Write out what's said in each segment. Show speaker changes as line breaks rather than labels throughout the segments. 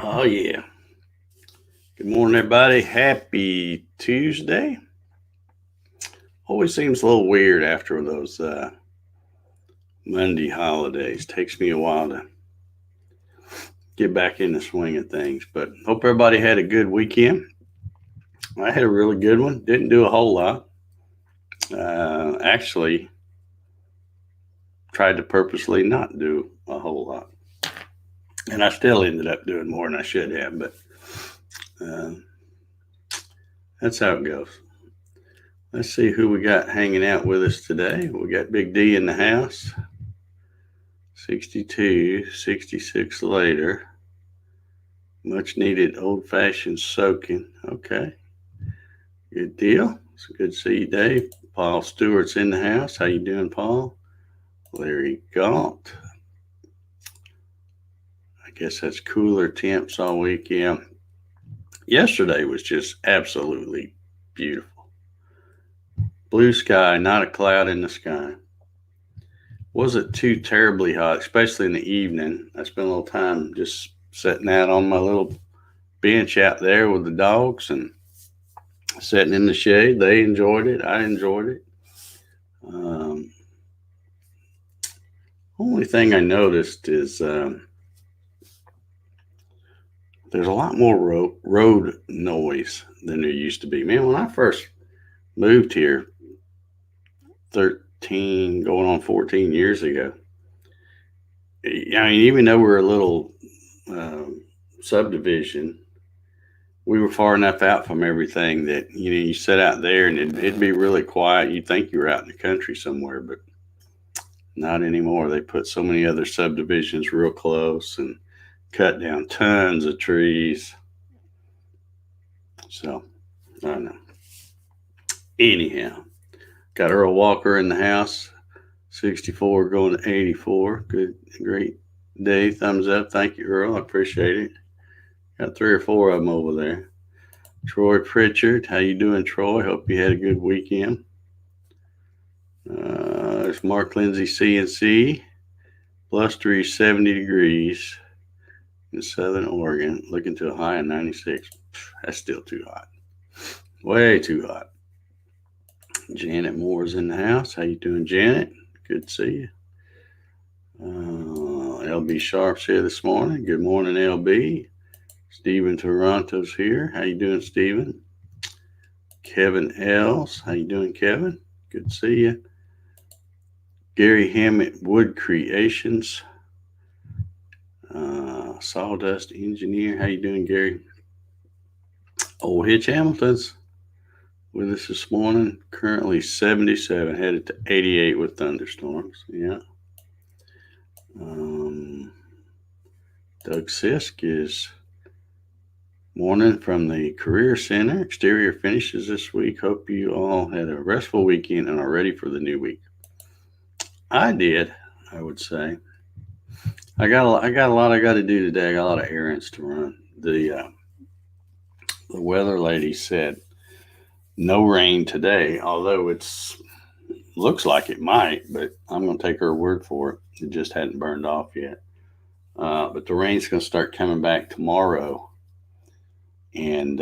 Oh, yeah. Good morning, everybody. Happy Tuesday. Always seems a little weird after those Monday holidays. Takes me a while to get back in the swing of things, but hope everybody had a good weekend. I had a really good one. Didn't do a whole lot. Actually, tried to purposely not do a whole lot. And I still ended up doing more than I should have, but uh, that's how it goes. Let's see who we got hanging out with us today. We got Big D in the house. 62, 66 later. Much needed old fashioned soaking. Okay, good deal. It's good to see you, Dave. Paul Stewart's in the house. How you doing, Paul? Larry Galt. I guess that's cooler temps all week. Yeah. Yesterday was just absolutely beautiful. Blue sky, not a cloud in the sky. Wasn't too terribly hot, especially in the evening. I spent a little time just sitting out on my little bench out there with the dogs and sitting in the shade. They enjoyed it. I enjoyed it. Um, Only thing I noticed is there's a lot more road noise than there used to be. Man, when I first moved here 13, going on 14 years ago, I mean, even though we're a little subdivision, we were far enough out from everything that you sit out there and it'd be really quiet. You'd think you were out in the country somewhere, but not anymore. They put so many other subdivisions real close and cut down tons of trees. So I don't know. Anyhow, got Earl Walker in the house. 64 going to 84. Good, great day. Thumbs up. Thank you, Earl. I appreciate it. Got three or four of them over there. Troy Pritchard, how you doing, Troy? Hope you had a good weekend. There's Mark Lindsay CNC. Blustery 70 degrees in Southern Oregon. Looking to a high of 96. That's still too hot. Way too hot. Janet Moore's in the house. How you doing, Janet? Good to see you. LB Sharp's here this morning. Good morning, LB. Stephen Toronto's here. How you doing, Stephen? Kevin Els. How you doing, Kevin? Good to see you. Gary Hammett Wood Creations. Sawdust Engineer. How you doing, Gary? Old Hitch Hamilton's with us this morning. Currently 77, headed to 88 with thunderstorms. Yeah. Doug Sisk is morning from the Career Center. Exterior finishes this week. Hope you all had a restful weekend and are ready for the new week. I did, I would say. I got a lot I got to do today. I got a lot of errands to run. The weather lady said no rain today, although it's looks like it might, but I'm going to take her word for it. It just hadn't burned off yet. But the rain's going to start coming back tomorrow, and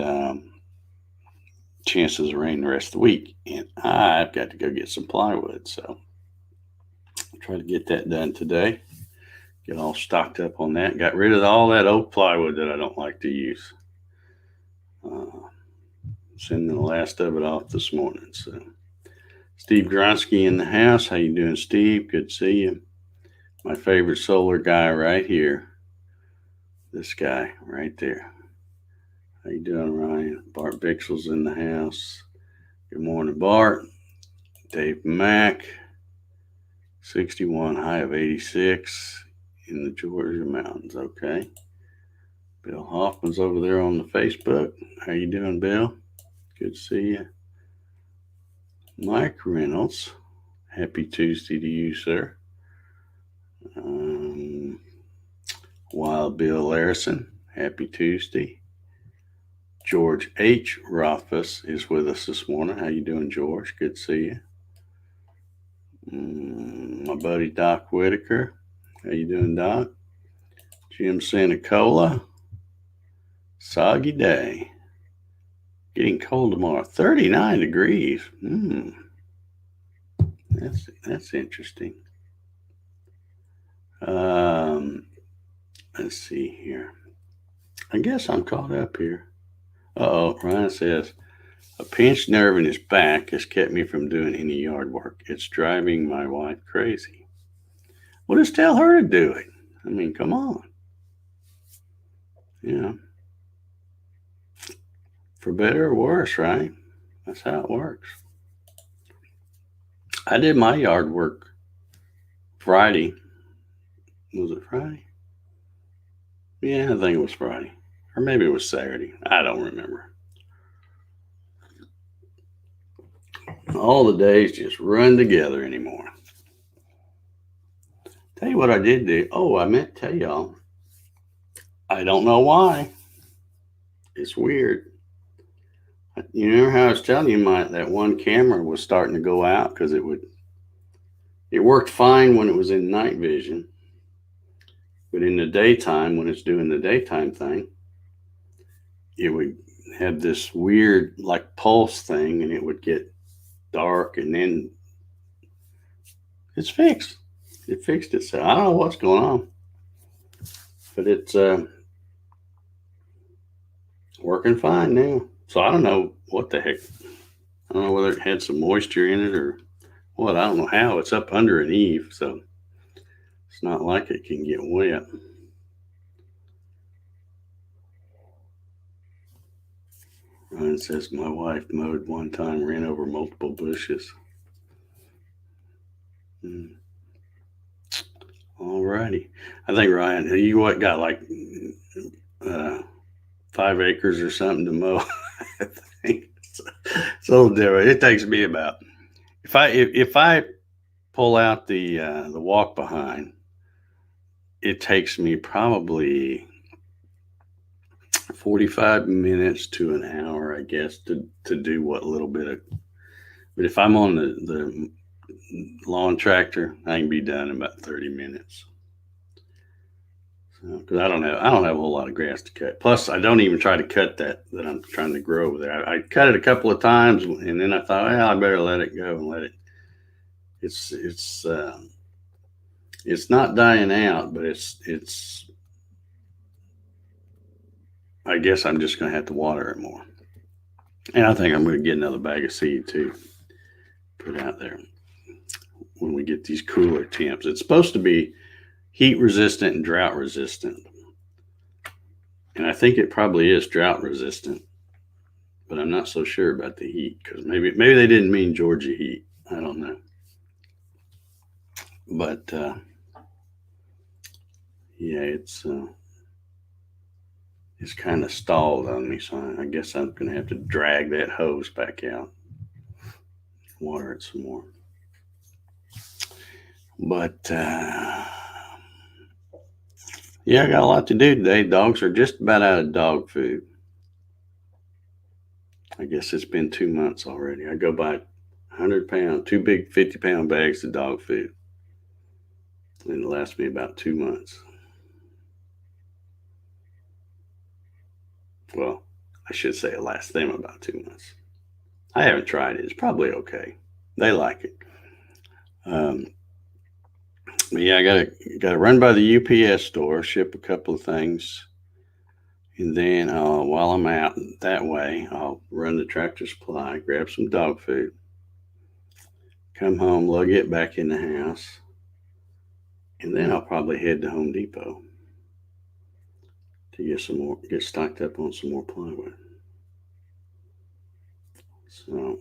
chances of rain the rest of the week. And I've got to go get some plywood, so I'll try to get that done today. Get all stocked up on that. Got rid of all that oak plywood that I don't like to use. Sending the last of it off this morning. So, Steve Gronsky in the house. How you doing, Steve? Good to see you. My favorite solar guy right here. This guy right there. How you doing, Ryan? Bart Bixel's in the house. Good morning, Bart. Dave Mack. 61, high of 86 in the Georgia mountains. Okay. Bill Hoffman's over there on the Facebook. How you doing, Bill? Good to see you. Mike Reynolds. Happy Tuesday to you, sir. Wild Bill Larison. Happy Tuesday. George H. Rothfuss is with us this morning. How you doing, George? Good to see you. My buddy Doc Whitaker. How you doing, Doc? Jim Santacola. Soggy day. Getting cold tomorrow. 39 degrees. That's interesting. Let's see here. I guess I'm caught up here. Ryan says, a pinched nerve in his back has kept me from doing any yard work. It's driving my wife crazy. Well, just tell her to do it. I mean, come on. For better or worse, right? That's how it works. I did my yard work Friday. Was it Friday? Yeah, I think it was Friday. Or maybe it was Saturday. I don't remember. All the days just run together anymore. Tell you what I did do. Oh, I meant to tell y'all. I don't know why. It's weird. You remember how I was telling you that one camera was starting to go out because it worked fine when it was in night vision, but in the daytime, when it's doing the daytime thing, it would have this weird like pulse thing, and it would get dark, and then it's fixed. It fixed itself. I don't know what's going on, but it's working fine now. So I don't know what the heck. I don't know whether it had some moisture in it or what. I don't know how. It's up under an eave, so it's not like it can get wet. Ryan says my wife mowed one time, ran over multiple bushes. All righty. I think, Ryan, you got like 5 acres or something to mow. I think it's a little different. It takes me about, if I pull out the walk behind, it takes me probably 45 minutes to an hour, I guess, to do what little bit of. But if I'm on the lawn tractor, I can be done in about 30 minutes. Because I don't have a whole lot of grass to cut. Plus, I don't even try to cut that I'm trying to grow over there. I cut it a couple of times, and then I thought, well, I better let it go and let it. It's not dying out, but it's. I guess I'm just going to have to water it more. And I think I'm going to get another bag of seed too, put out there when we get these cooler temps. It's supposed to be heat resistant and drought resistant. And I think it probably is drought resistant, but I'm not so sure about the heat because maybe they didn't mean Georgia heat. I don't know. But yeah, it's kind of stalled on me, so I guess I'm going to have to drag that hose back out, water it some more. But yeah, I got a lot to do today. Dogs are just about out of dog food. I guess it's been 2 months already. I go buy 100-pound, 2 big 50-pound bags of dog food. And it lasts me about 2 months. Well, I should say it lasts them about 2 months. I haven't tried it. It's probably okay. They like it. But yeah, I gotta run by the UPS store, ship a couple of things, and then while I'm out that way, I'll run the Tractor Supply, grab some dog food, come home, lug it back in the house, and then I'll probably head to Home Depot to get stocked up on some more plywood. So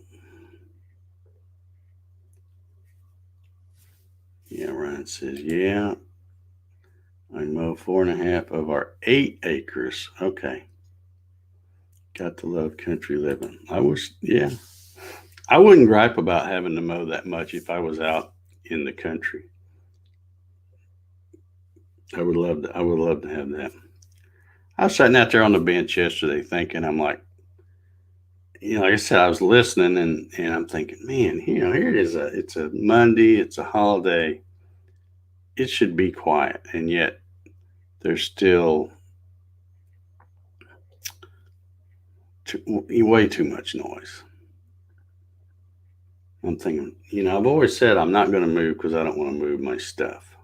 yeah, Ryan says, yeah, I mow 4.5 of our 8 acres. Okay. Got to love country living. I wouldn't gripe about having to mow that much if I was out in the country. I would love to have that. I was sitting out there on the bench yesterday thinking, I'm like, like I said, I was listening and I'm thinking, man, here it is. It's a Monday. It's a holiday. It should be quiet. And yet there's still way too much noise. I'm thinking, I've always said I'm not going to move because I don't want to move my stuff.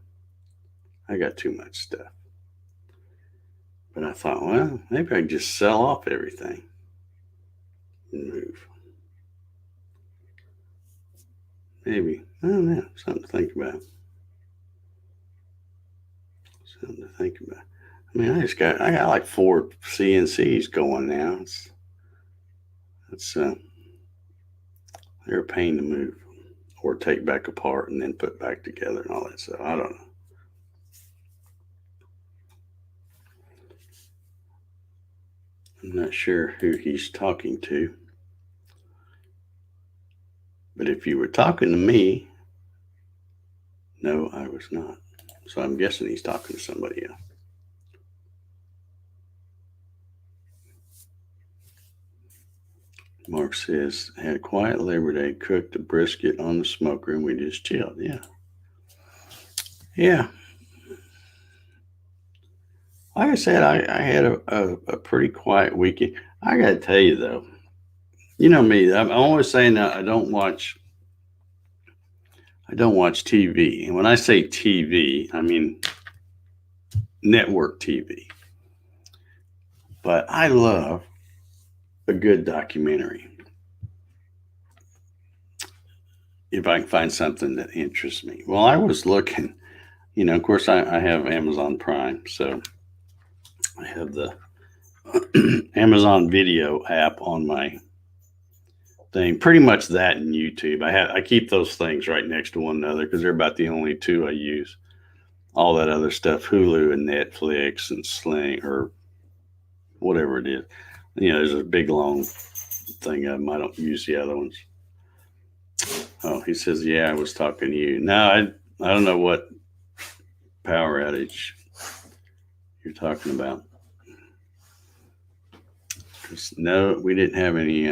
I got too much stuff. But I thought, well, maybe I can just sell off everything and move. Maybe. I don't know. Something to think about. I mean, I got like 4 CNCs going now. They're a pain to move or take back apart and then put back together and all that stuff. I don't know. I'm not sure who he's talking to. But if you were talking to me, no, I was not. So I'm guessing he's talking to somebody else. Mark says, had a quiet Labor Day, cooked a brisket on the smoker, and we just chilled. Yeah. Yeah. Like I said, I had a pretty quiet weekend. I got to tell you, though, you know me, I'm always saying that I don't watch TV. And when I say TV, I mean network TV. But I love a good documentary. If I can find something that interests me. Well, I was looking, of course, I have Amazon Prime. So I have the Amazon Video app on my thing. Pretty much that and YouTube. I keep those things right next to one another because they're about the only two I use. All that other stuff, Hulu and Netflix and Sling or whatever it is. There's a big long thing of them. I don't use the other ones. Oh, he says, yeah, I was talking to you. No, I don't know what power outage you're talking about. No, we didn't have any.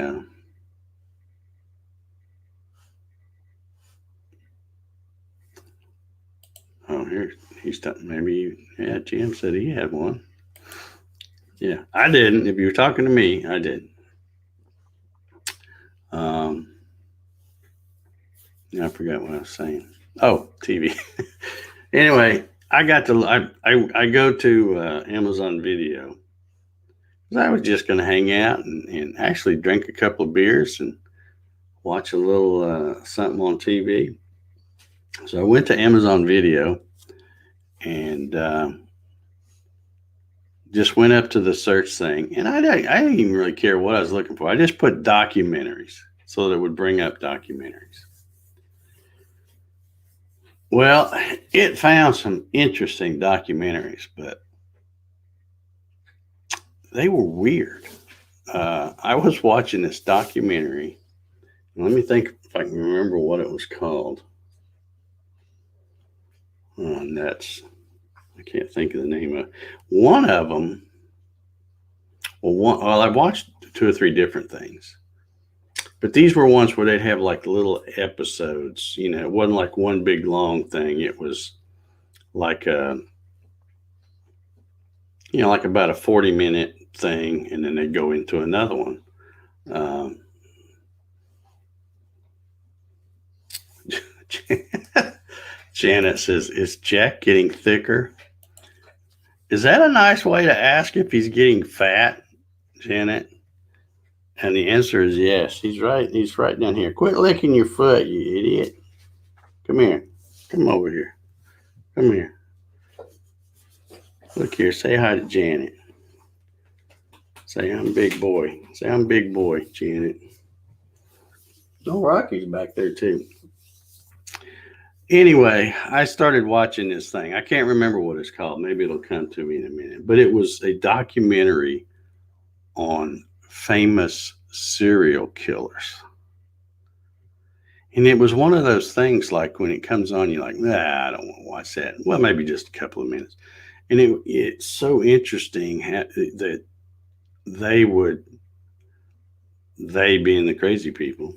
Here he's talking. Maybe, yeah, Jim said he had one. Yeah, I didn't. If you were talking to me, I didn't. I forgot what I was saying. Oh, TV. Anyway, I go to Amazon Video. I was just going to hang out and actually drink a couple of beers and watch a little something on TV. So I went to Amazon Video and just went up to the search thing. And I didn't even really care what I was looking for. I just put documentaries so that it would bring up documentaries. Well, it found some interesting documentaries, but they were weird. I was watching this documentary. Let me think if I can remember what it was called. Oh, nuts. I can't think of the name of it. One of them, I watched 2 or 3 different things. But these were ones where they'd have like little episodes. It wasn't like one big long thing. It was like like about a 40-minute thing, and then they'd go into another one. Janet says, is Jack getting thicker? Is that a nice way to ask if he's getting fat, Janet? And the answer is yes. He's right. He's right down here. Quit licking your foot, you idiot. Come here. Come over here. Come here. Look here. Say hi to Janet. Say I'm big boy. Say I'm big boy, Janet. Oh, Rocky's back there too. Anyway, I started watching this thing. I can't remember what it's called. Maybe it'll come to me in a minute. But it was a documentary on famous serial killers. And it was one of those things like when it comes on, you're like, I don't want to watch that. Well, maybe just a couple of minutes. And it's so interesting that they being the crazy people,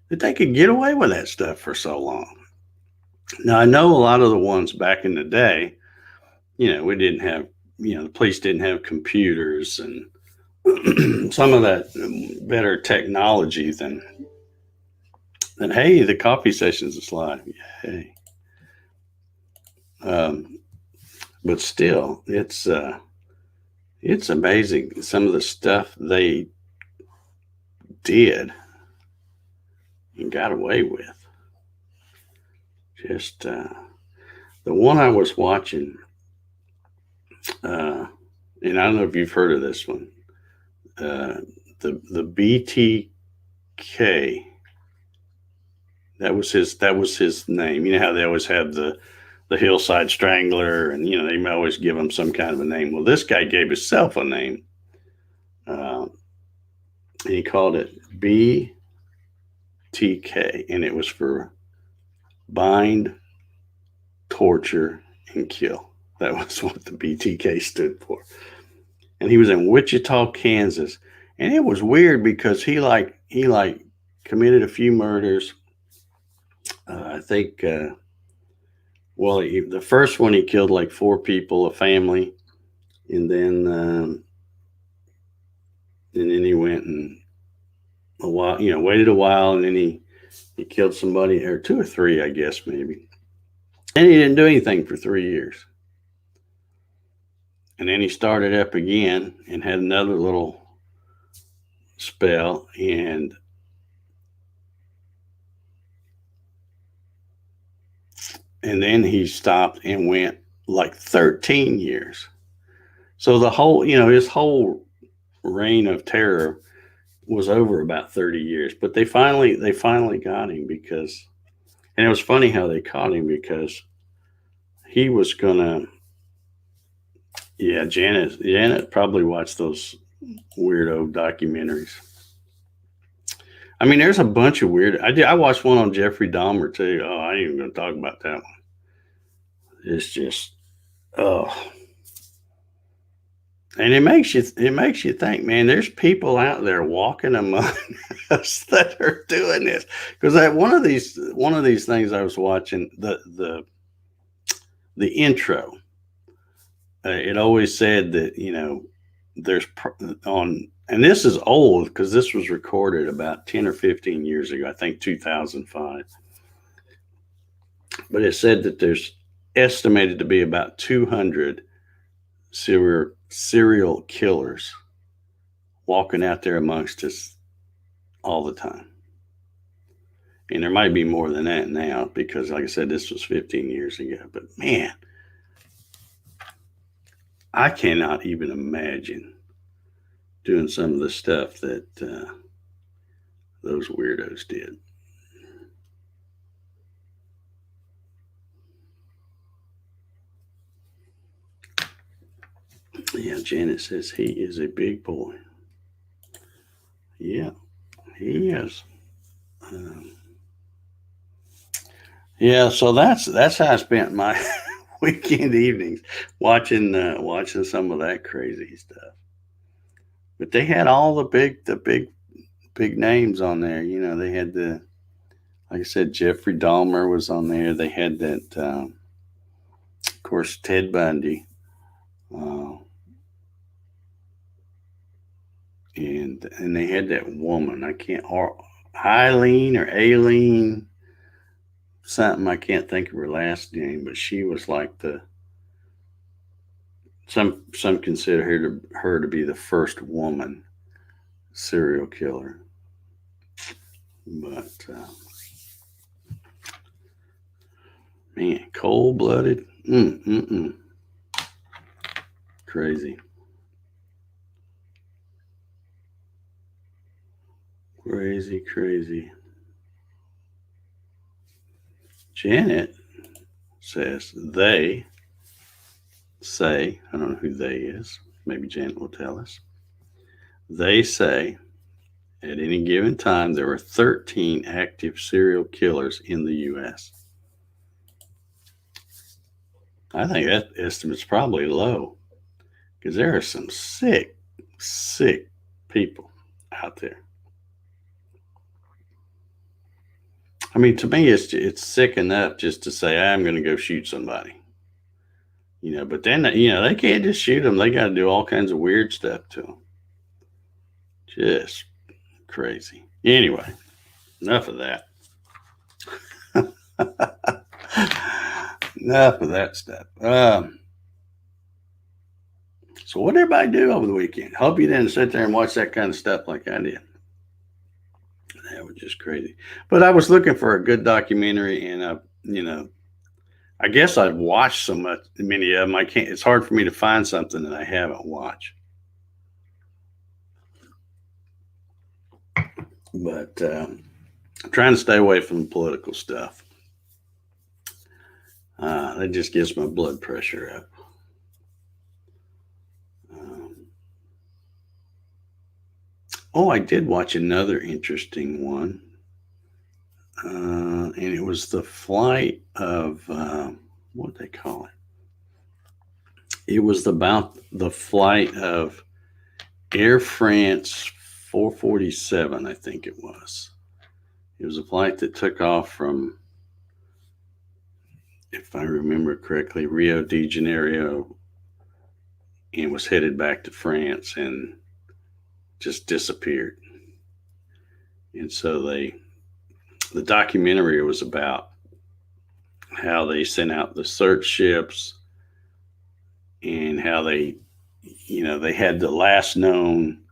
that they could get away with that stuff for so long. Now, I know a lot of the ones back in the day, we didn't have, the police didn't have computers and some of that better technology than hey, the coffee sessions is live. Yay. But still, it's amazing some of the stuff they did and got away with. Just the one I was watching, and I don't know if you've heard of this one, the BTK. That was his name. You know how they always have the Hillside Strangler, and they always give him some kind of a name. Well, this guy gave himself a name, and he called it BTK, and it was for bind, torture, and kill. That was what the BTK stood for. And he was in Wichita, Kansas, and it was weird because he committed a few murders. I think, the first one he killed like 4 people, a family, and then he went and waited a while, and then he killed somebody, or 2 or 3, I guess maybe, and he didn't do anything for 3 years, and then he started up again and had another little spell, and then he stopped and went like 13 years. So the whole, his whole reign of terror was over about 30 years. But they finally got him because, and it was funny how they caught him because he was gonna, Janet probably watched those weirdo documentaries. I mean, there's a bunch of weird. I watched one on Jeffrey Dahmer too. Oh, I ain't even gonna talk about that one. It's just, oh, and it makes you think, man. There's people out there walking among us that are doing this. Because one of these things I was watching, the intro, it always said that there's and this is old because this was recorded about 10 or 15 years ago, I think 2005. But it said that there's estimated to be about 200 serial killers walking out there amongst us all the time. And there might be more than that now because, like I said, this was 15 years ago. But man, I cannot even imagine doing some of the stuff that those weirdos did. Yeah, Janet says he is a big boy. Yeah, he is. Yeah, so that's how I spent my weekend evenings watching some of that crazy stuff. But they had all the big names on there. They had like I said, Jeffrey Dahmer was on there. They had that, of course, Ted Bundy. And they had that woman, Eileen or Aileen something, I can't think of her last name, but she was like some consider her to be the first woman serial killer. But man, cold-blooded, crazy. Crazy. Janet says they say, I don't know who they is. Maybe Janet will tell us. They say at any given time there were 13 active serial killers in the U.S. I think that estimate's probably low because there are some sick people out there. I mean, to me, it's sick enough just to say I'm going to go shoot somebody, but then they can't just shoot them; they got to do all kinds of weird stuff to them. Just crazy. Anyway, enough of that. Enough of that stuff. So what did everybody do over the weekend? Hope you didn't sit there and watch that kind of stuff like I did. That was just crazy. But I was looking for a good documentary, and I guess I've watched many of them. I can't. It's hard for me to find something that I haven't watched. But I'm trying to stay away from political stuff. That just gets my blood pressure up. I did watch another interesting one. And it was the flight of, what do they call it? It was about the flight of Air France 447, I think it was. It was a flight that took off from, if I remember correctly, Rio de Janeiro, and was headed back to France and just disappeared. And so the documentary was about how they sent out the search ships and how they had the last known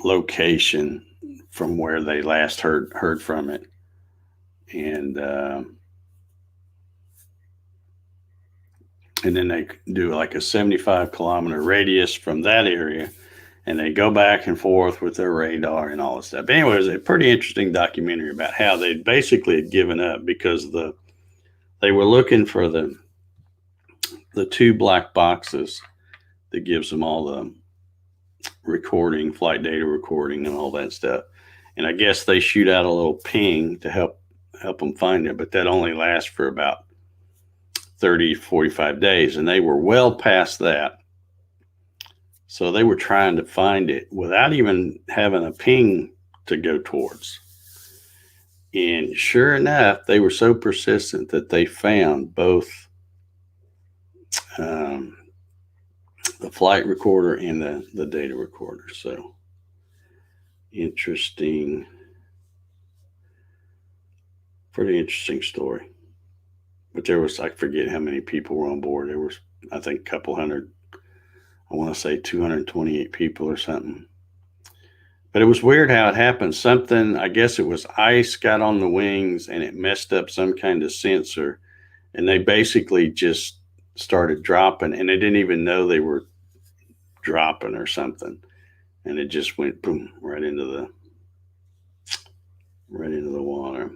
location from where they last heard from it, and then they do like a 75-kilometer radius from that area, and they go back and forth with their radar and all this stuff. But anyway, it was a pretty interesting documentary about how they basically had given up because they were looking for the two black boxes that gives them all the recording, flight data recording, and all that stuff. And I guess they shoot out a little ping to help them find it, but that only lasts for about 30, 45 days, and they were well past that. So they were trying to find it without even having a ping to go towards. And sure enough, they were so persistent that they found both the flight recorder and the data recorder. So interesting, pretty interesting story. But there was, I forget how many people were on board. There was, I think, a couple hundred. I want to say 228 people or something. But it was weird how it happened. Something, I guess it was ice got on the wings and it messed up some kind of sensor. And they basically just started dropping, and they didn't even know they were dropping or something. And it just went boom right into the water.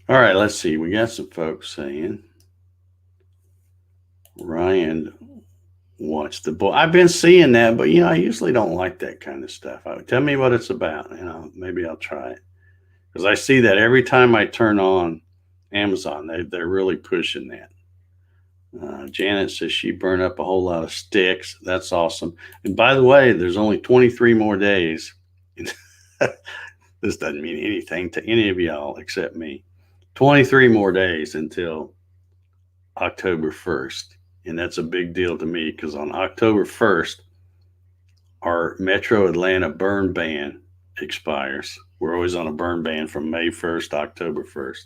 All right, let's see. We got some folks saying Ryan watched the boy. I've been seeing that, but I usually don't like that kind of stuff. Tell me what it's about, maybe I'll try it, because I see that every time I turn on Amazon. They're really pushing that. Janet says she burned up a whole lot of sticks. That's awesome. And by the way, there's only 23 more days. This doesn't mean anything to any of y'all except me. 23 more days until October 1st. And that's a big deal to me because on October 1st, our Metro Atlanta burn ban expires. We're always on a burn ban from May 1st to October 1st.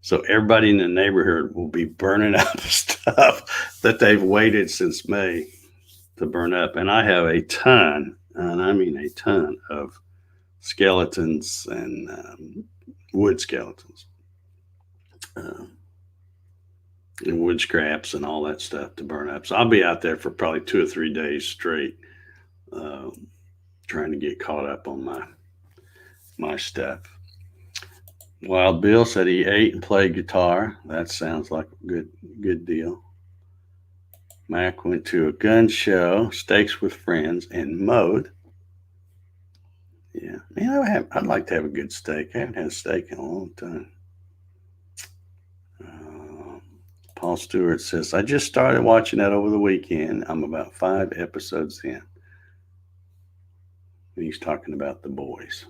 So everybody in the neighborhood will be burning up stuff that they've waited since May to burn up. And I have a ton, and I mean a ton, of skeletons and wood skeletons. And wood scraps and all that stuff to burn up. So I'll be out there for probably 2 or 3 days straight, trying to get caught up on my stuff. Wild Bill said he ate and played guitar. That sounds like a good deal. Mac went to a gun show, steaks with friends, and mowed. Yeah, man, I'd like to have a good steak. I haven't had a steak in a long time. Paul Stewart says, I just started watching that over the weekend. I'm about 5 episodes in. And he's talking about The Boys.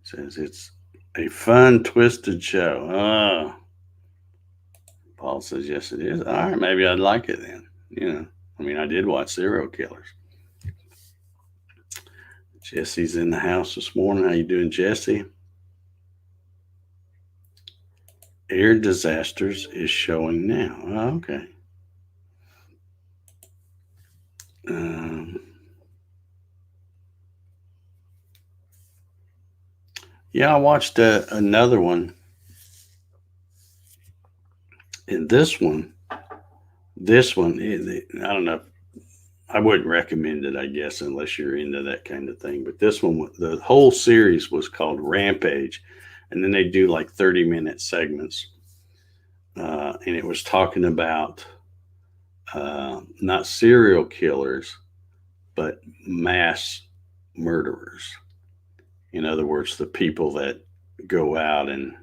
Says it's a fun, twisted show. Paul says, yes, it is. All right, maybe I'd like it then. I mean, I did watch Serial Killers. Jesse's in the house this morning. How you doing, Jesse? Air disasters is showing now. Oh, okay. Yeah, I watched another one. And this one, I don't know. I wouldn't recommend it, I guess, unless you're into that kind of thing. But this one, the whole series was called Rampage. And then they do like 30-minute segments. And it was talking about not serial killers, but mass murderers. In other words, the people that go out and,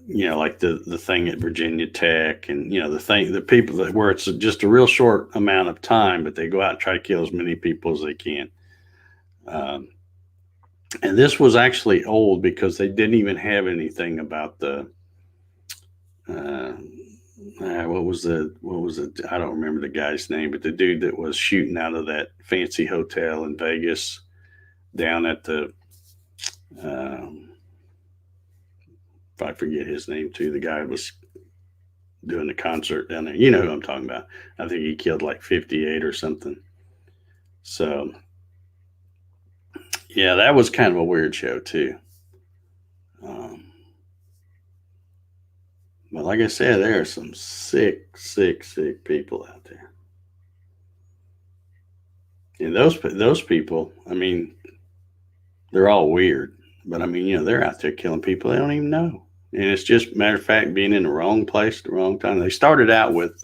like the thing at Virginia Tech, and the people that where it's just a real short amount of time, but they go out and try to kill as many people as they can. And this was actually old because they didn't even have anything about the what was the I don't remember the guy's name, but the dude that was shooting out of that fancy hotel in Vegas down at the if I forget his name too, the guy was doing the concert down there. You know who I'm talking about. I think he killed like 58 or something. So yeah, that was kind of a weird show too. But like I said, there are some sick people out there. And those people, I mean, they're all weird. But I mean, they're out there killing people they don't even know. And it's just, matter of fact, being in the wrong place at the wrong time. They started out with,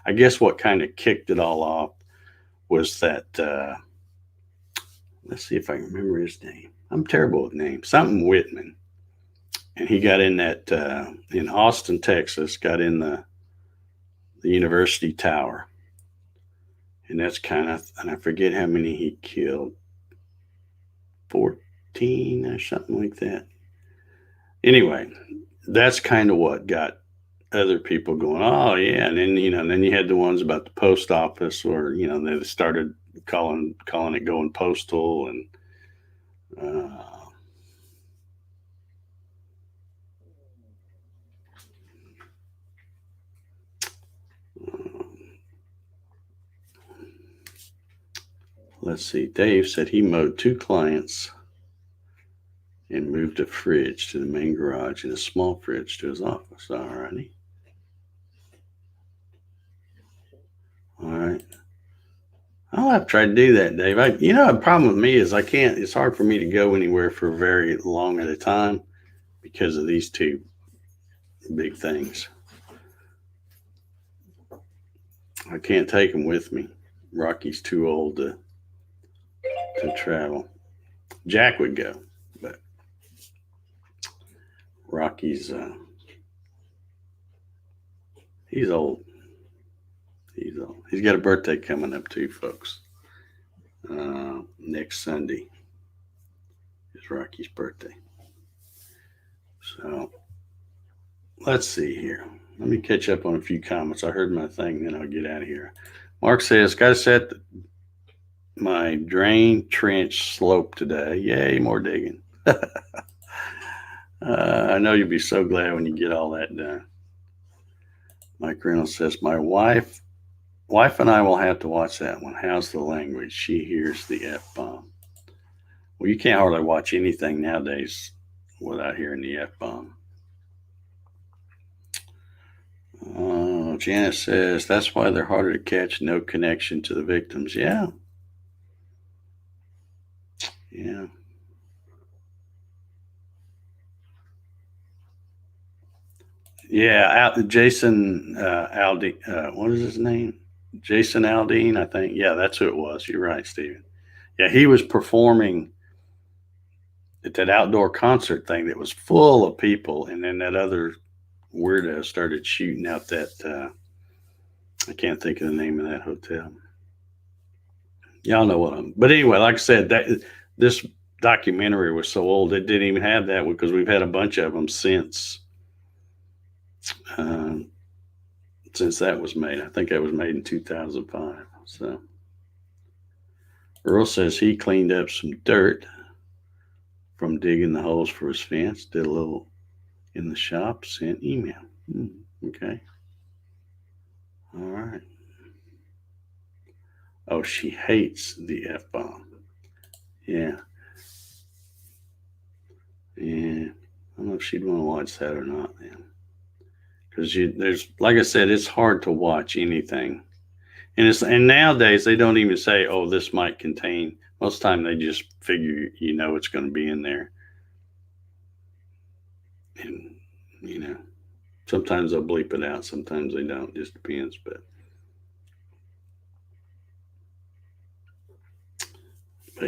I guess what kind of kicked it all off was that, let's see if I can remember his name. I'm terrible with names. Something Whitman. And he got in that, in Austin, Texas, got in the University Tower. And that's kind of, and I forget how many he killed. 14 or something like that. Anyway, that's kind of what got other people going, oh yeah. And then, then you had the ones about the post office where, they started calling it going postal. And, let's see. Dave said he mowed 2 clients and moved a fridge to the main garage and a small fridge to his office. All righty. All right. I'll have to try to do that, Dave. The problem with me is it's hard for me to go anywhere for very long at a time because of these 2 big things. I can't take them with me. Rocky's too old to travel. Jack would go, but Rocky's he's old. He's old. He's got a birthday coming up too, folks. Next Sunday is Rocky's birthday. So let's see here. Let me catch up on a few comments. I heard my thing, then I'll get out of here. Mark says, got to set my drain trench slope today. Yay, more digging. I know you'll be so glad when you get all that done. Mike Reynolds says, my wife and I will have to watch that one. How's the language? She hears the F-bomb. Well, you can't hardly watch anything nowadays without hearing the F-bomb. Janice says, that's why they're harder to catch. No connection to the victims. Yeah. Yeah. Yeah. Jason Aldean. What is his name? Jason Aldean, I think. Yeah, that's who it was. You're right, Stephen. Yeah, he was performing at that outdoor concert thing that was full of people, and then that other weirdo started shooting out that I can't think of the name of that hotel. Y'all know what I'm. But anyway, like I said, this documentary was so old it didn't even have that because we've had a bunch of them since since that was made. I think that was made in 2005. So Earl says he cleaned up some dirt from digging the holes for his fence, did a little in the shop, sent email. Okay. All right. Oh, she hates the F-bomb. Yeah. Yeah. I don't know if she'd want to watch that or not, then. Because there's, like I said, it's hard to watch anything. And nowadays they don't even say, oh, this might contain. Most of the time they just figure, it's going to be in there. And, sometimes they'll bleep it out. Sometimes they don't. Just depends. But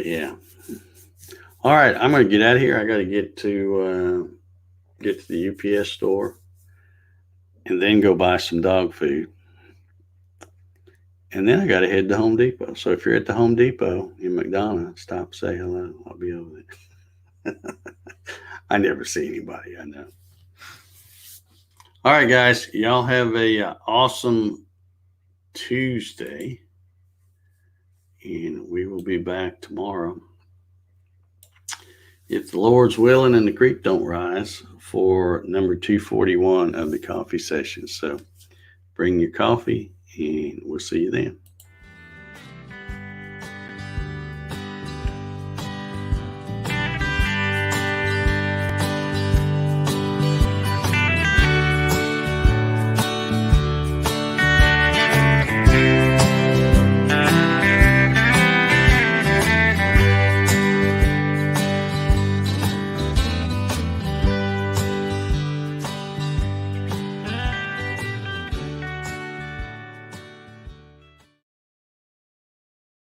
yeah. All right. I'm going to get out of here. I got to get to the UPS store and then go buy some dog food. And then I got to head to Home Depot. So if you're at the Home Depot in McDonough, stop, say hello. I'll be over there. I never see anybody I know. All right, guys. Y'all have a awesome Tuesday. And we will be back tomorrow, if the Lord's willing and the creek don't rise, for number 241 of the coffee session. So bring your coffee and we'll see you then.